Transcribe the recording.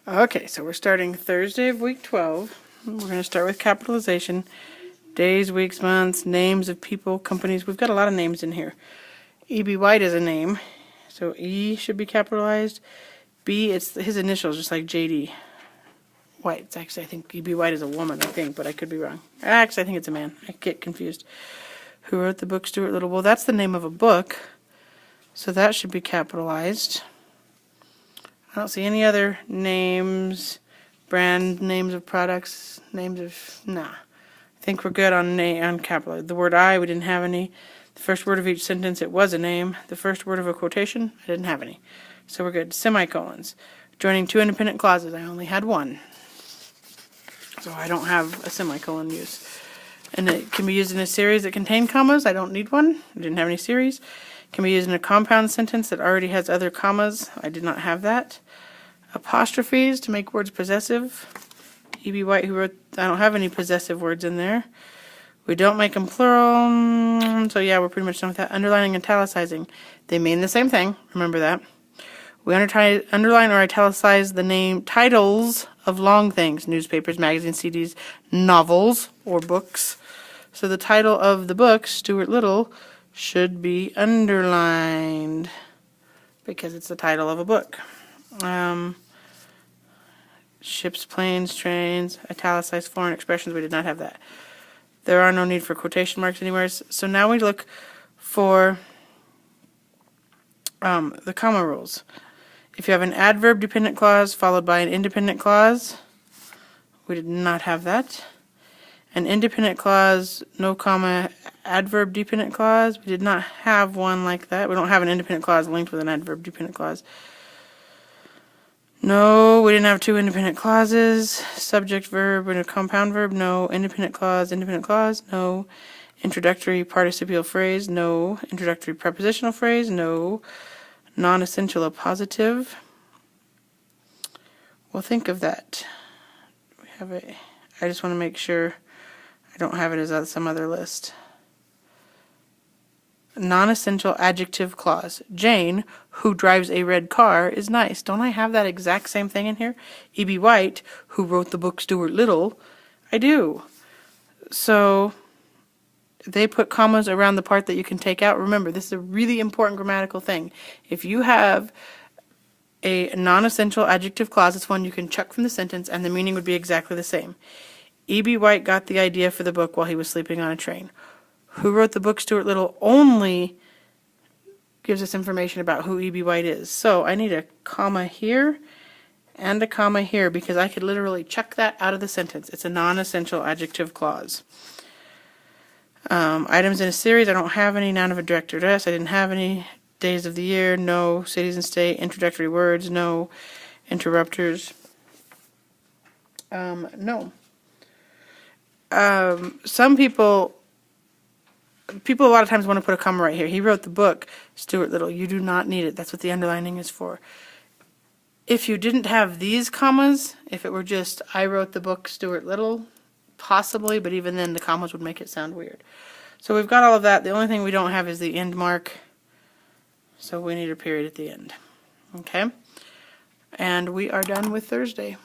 Okay, so we're starting Thursday of week 12. We're going to start with capitalization. Days, weeks, months, names of people, companies. We've got a lot of names in here. E.B. White is a name, so E should be capitalized. B, it's his initials, just like J.D. White. It's actually, I think E.B. White is a woman, I think, but I could be wrong. Actually, I think it's a man. I get confused. Who wrote the book, Stuart Little? Well, that's the name of a book, so that should be capitalized. I don't see any other names, brand names of products, names of, nah. I think we're good on capital. The word I, we didn't have any. The first word of each sentence, it was a name. The first word of a quotation, I didn't have any. So we're good. Semicolons. Joining two independent clauses, I only had one. So I don't have a semicolon use. And it can be used in a series that contain commas. I don't need one. I didn't have any series. It can be used in a compound sentence that already has other commas. I did not have that. Apostrophes to make words possessive. E.B. White, who wrote, I don't have any possessive words in there. We don't make them plural, so yeah, we're pretty much done with that. Underlining and italicizing. They mean the same thing, remember that. We underline or italicize the name titles of long things, newspapers, magazines, CDs, novels, or books. So the title of the book, Stuart Little, should be underlined because it's the title of a book. Ships, planes, trains, italicized foreign expressions, we did not have that. There are no need for quotation marks anywhere. So now we look for the comma rules. If you have an adverb dependent clause followed by an independent clause, we did not have that. An independent clause, no comma, adverb dependent clause, we did not have one like that. We don't have an independent clause linked with an adverb dependent clause. No, we didn't have two independent clauses. Subject, verb, and a compound verb. No. Independent clause, no. Introductory participial phrase, no. Introductory prepositional phrase, no. Non-essential appositive. We'll think of that. We have a. I just want to make sure I don't have it as some other list. Non-essential adjective clause. Jane, who drives a red car, is nice. Don't I have that exact same thing in here? E.B. White, who wrote the book Stuart Little, I do. So they put commas around the part that you can take out. Remember, this is a really important grammatical thing. If you have a non-essential adjective clause, it's one you can chuck from the sentence and the meaning would be exactly the same. E.B. White got the idea for the book while he was sleeping on a train. Who wrote the book Stuart Little only gives us information about who E.B. White is. So I need a comma here and a comma here because I could literally chuck that out of the sentence. It's a non-essential adjective clause. Items in a series, I don't have any. Noun of a direct address, I didn't have any. Days of the year, no. Cities and state, introductory words, no. Interrupters, no. Some people a lot of times want to put a comma right here. He wrote the book, Stuart Little. You do not need it. That's what the underlining is for. If you didn't have these commas, if it were just, I wrote the book, Stuart Little, possibly, but even then the commas would make it sound weird. So we've got all of that. The only thing we don't have is the end mark. So we need a period at the end. Okay? And we are done with Thursday.